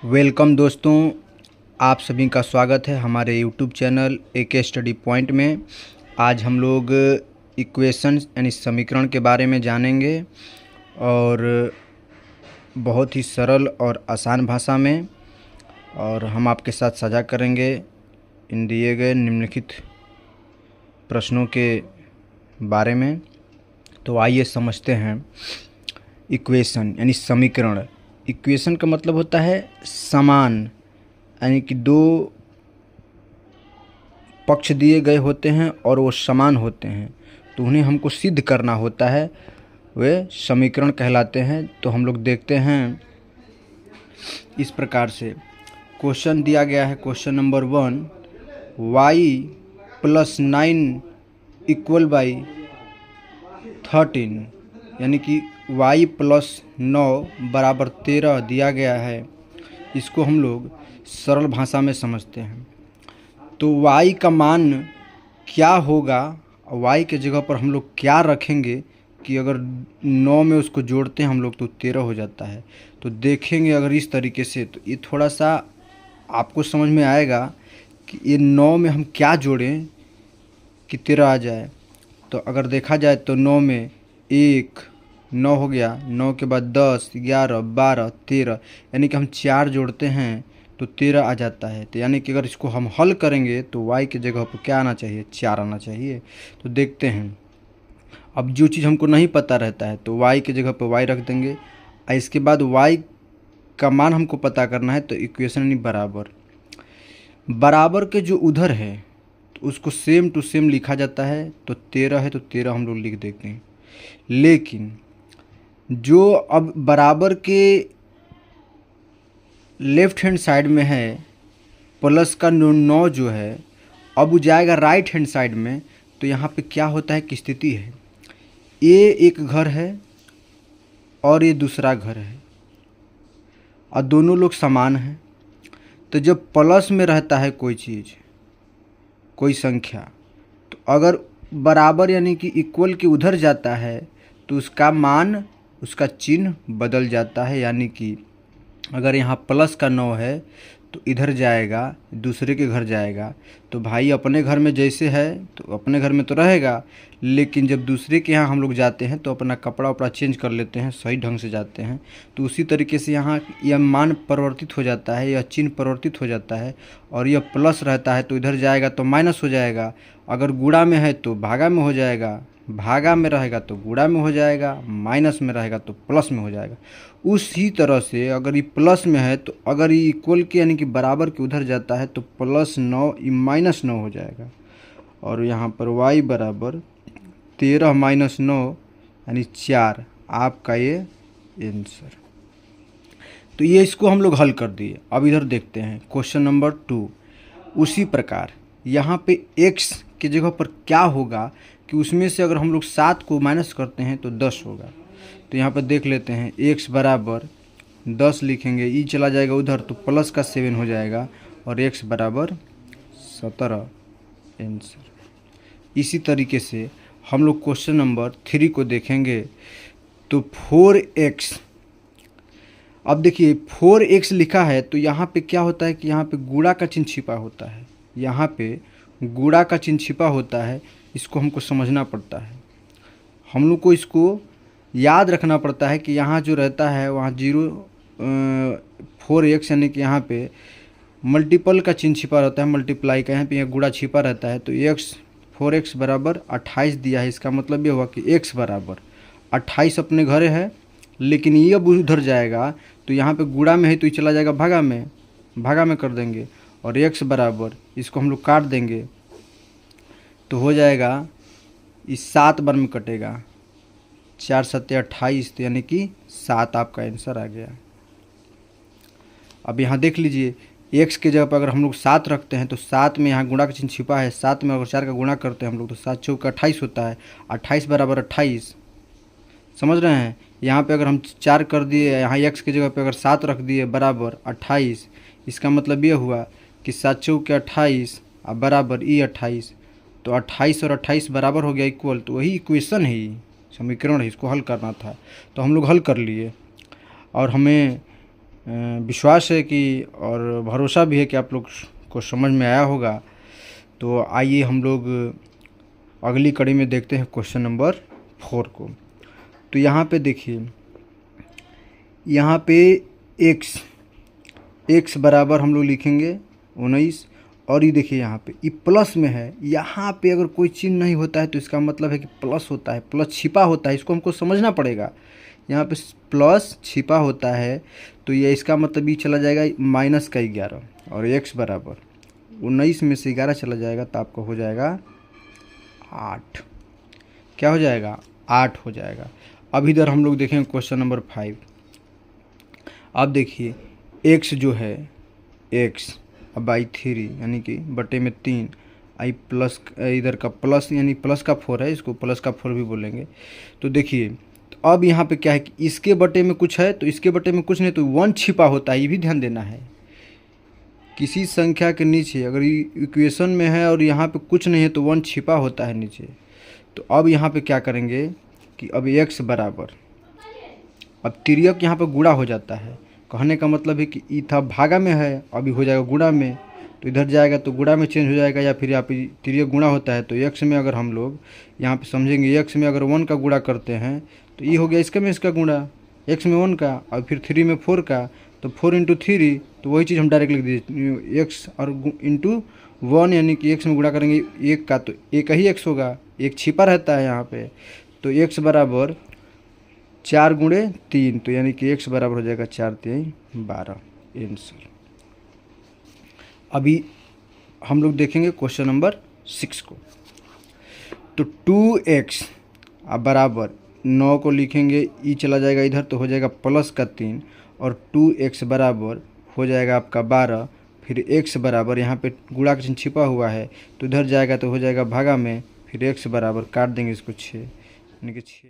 Welcome दोस्तों, आप सभी का स्वागत है हमारे YouTube channel AK study point में। आज हम लोग इक्वेशन यानी समीकरण के बारे में जानेंगे और बहुत ही सरल और आसान भाषा में, और हम आपके साथ साझा करेंगे इन दिए गए निम्नलिखित प्रश्नों के बारे में। तो आइए समझते हैं। इक्वेशन यानी समीकरण। इक्वेशन का मतलब होता है समान, यानी कि दो पक्ष दिए गए होते हैं और वो समान होते हैं, तो उन्हें हमको सिद्ध करना होता है, वे समीकरण कहलाते हैं। तो हम लोग देखते हैं इस प्रकार से। क्वेश्चन दिया गया है, question number 1, y+9 equal by 13, यानी कि y+9 बराबर 13 दिया गया है। इसको हम लोग सरल भाषा में समझते हैं। तो y का मान क्या होगा, y के जगह पर हम लोग क्या रखेंगे कि अगर 9 में उसको जोड़ते हैं हम लोग तो 13 हो जाता है। तो देखेंगे अगर इस तरीके से, तो ये थोड़ा सा आपको समझ में आएगा कि ये 9 में हम क्या जोड़ें कि 13 आ जाए। तो अगर देखा जाए तो 9 में 1 9 हो गया, 9 के बाद 10 11 12 13, यानी कि हम 4 जोड़ते हैं तो 13 आ जाता है। तो यानी कि अगर इसको हम हल करेंगे तो y की जगह पर क्या आना चाहिए, 4 आना चाहिए। तो देखते हैं। अब जो चीज़ हमको नहीं पता रहता है तो y की जगह पर y रख देंगे। और इसके बाद y का मान हमको पता करना है, तो इक्वेशन यानी बराबर के जो उधर है तो उसको सेम टू सेम लिखा जाता है। तो 13 है तो 13 हम लोग लिख देते हैं। लेकिन जो अब बराबर के लेफ्ट हैंड साइड में है, प्लस का 9 जो है, अब वो जाएगा राइट हैंड साइड में। तो यहाँ पे क्या होता है कि स्थिति है, ये एक घर है और ये दूसरा घर है और दोनों लोग समान हैं। तो जब प्लस में रहता है कोई चीज़, कोई संख्या, तो अगर बराबर यानी कि इक्वल के उधर जाता है तो उसका मान, उसका चिन्ह बदल जाता है। यानी कि अगर यहाँ प्लस का 9 है तो इधर जाएगा, दूसरे के घर जाएगा। तो भाई अपने घर में जैसे है तो अपने घर में तो रहेगा, लेकिन जब दूसरे के यहाँ हम लोग जाते हैं तो अपना कपड़ा उपड़ा चेंज कर लेते हैं, सही ढंग से जाते हैं। तो उसी तरीके से यहाँ यह मान परिवर्तित हो जाता है, यह चिन्ह परिवर्तित हो जाता है। और यह प्लस रहता है तो इधर जाएगा तो माइनस हो जाएगा। अगर गुणा में है तो भागा में हो जाएगा, भागा में रहेगा तो गुणा में हो जाएगा, माइनस में रहेगा तो प्लस में हो जाएगा। उसी तरह से अगर ये प्लस में है तो अगर ये इक्वल के यानी कि बराबर के उधर जाता है तो +9 ये -9 हो जाएगा। और यहाँ पर y बराबर 13 - 9 यानी 4 आपका ये आंसर। तो ये इसको हम लोग हल कर दिए। अब इधर देखते हैं क्वेश्चन नंबर 2। उसी प्रकार यहाँ पे x की जगह पर क्या होगा कि उसमें से अगर हम लोग 7 को माइनस करते हैं तो 10 होगा। तो यहाँ पर देख लेते हैं, x बराबर 10 लिखेंगे, ई चला जाएगा उधर तो प्लस का 7 हो जाएगा और x बराबर 17 आंसर। इसी तरीके से हम लोग क्वेश्चन नंबर 3 को देखेंगे। तो 4x, अब देखिए 4x लिखा है तो यहाँ पे क्या होता है कि यहाँ पे गुणा का चिन्ह छिपा होता है, यहाँ पे गुणा का चिन्ह छिपा होता है। इसको हमको समझना पड़ता है, हम लोग को इसको याद रखना पड़ता है कि यहाँ जो रहता है वहाँ 4x यानी कि यहाँ पे मल्टीपल का चिन्ह छिपा रहता है, मल्टीप्लाई का, यहाँ पे गुणा छिपा रहता है। तो 4x बराबर 28 दिया है। इसका मतलब ये हुआ कि x बराबर 28 अपने घरे है, लेकिन ये अब उधर जाएगा तो यहाँ पे गुणा में है तो ये चला जाएगा भागा में, भागा में कर देंगे। और x बराबर, इसको हम लोग काट देंगे तो हो जाएगा, इस 7 बार में कटेगा, 4 7 28, तो यानी कि 7 आपका आंसर आ गया। अब यहाँ देख लीजिए, x के जगह पर अगर हम लोग 7 रखते हैं तो 7 में यहाँ गुणा का चिन्ह छिपा है, 7 में अगर 4 का गुणा करते हैं हम लोग तो 7 चौका 28 होता है, 28 बराबर 28। समझ रहे हैं। यहाँ पे अगर हम 4 कर दिए, यहाँ x की जगह पे अगर 7 रख दिए बराबर 28, इसका मतलब ये हुआ कि 7 चौके 28 और बराबर ई 28। तो 28 और 28 बराबर हो गया इक्वल, तो वही इक्वेशन है, समीकरण है, इसको हल करना था। तो हम लोग हल कर लिए और हमें विश्वास है कि और भरोसा भी है कि आप लोग को समझ में आया होगा। तो आइए हम लोग अगली कड़ी में देखते हैं क्वेश्चन नंबर 4 को। तो यहाँ पे देखिए, यहाँ पे x बराबर हम लोग लिखेंगे 19, और ये देखिए यहाँ पे ये प्लस में है। यहाँ पे अगर कोई चिन्ह नहीं होता है तो इसका मतलब है कि प्लस होता है, प्लस छिपा होता है, इसको हमको समझना पड़ेगा। यहाँ पे प्लस छिपा होता है तो ये इसका मतलब ये चला जाएगा -11, और x बराबर 19 में से 11 चला जाएगा तो आपको हो जाएगा 8। क्या हो जाएगा? 8 हो जाएगा। अब इधर हम लोग देखेंगे क्वेश्चन नंबर 5। अब देखिए x जो है x अब /3 यानी कि बटे में 3 आई प्लस इधर का प्लस यानी प्लस का 4 है, इसको प्लस का 4 भी बोलेंगे। तो देखिए तो अब यहाँ पे क्या है कि इसके बटे में कुछ है तो इसके बटे में कुछ नहीं, तो 1 छिपा होता है, ये भी ध्यान देना है। किसी संख्या के नीचे अगर इक्वेशन में है और यहाँ पे कुछ नहीं है तो 1 छिपा होता है नीचे। तो अब यहाँ पे क्या करेंगे कि अब x बराबर, अब तिर्यक यहाँ पे गुणा हो जाता है। कहने का मतलब है कि ई था भागा में है, अभी हो जाएगा गुणा में, तो इधर जाएगा तो गुणा में चेंज हो जाएगा, या फिर यहाँ पे तिर्यक गुणा होता है तो x में अगर हम लोग यहाँ पे समझेंगे x में अगर 1 का गुणा करते हैं तो ये हो गया इसका में इसका गुणा, x में 1 का और फिर 3 में 4 का, तो 4 × 3 तो वही चीज़ हम डायरेक्ट लिख दीजिए x और इंटू 1 यानी कि x में गुणा करेंगे 1 का तो एक ही x होगा, एक छिपा रहता है यहाँ पे। तो x बराबर 4 × 3 तो यानी कि x बराबर हो जाएगा 4 × 3 12 आंसर। अभी हम लोग देखेंगे क्वेश्चन नंबर 6 को। तो 2x अब बराबर 9 को लिखेंगे, ई चला जाएगा इधर तो हो जाएगा प्लस का 3, और 2x बराबर हो जाएगा आपका 12, फिर x बराबर यहाँ पे गुणा का चिन्ह छिपा हुआ है तो इधर जाएगा तो हो जाएगा भागा में, फिर x बराबर काट देंगे इसको 6 यानी कि 6।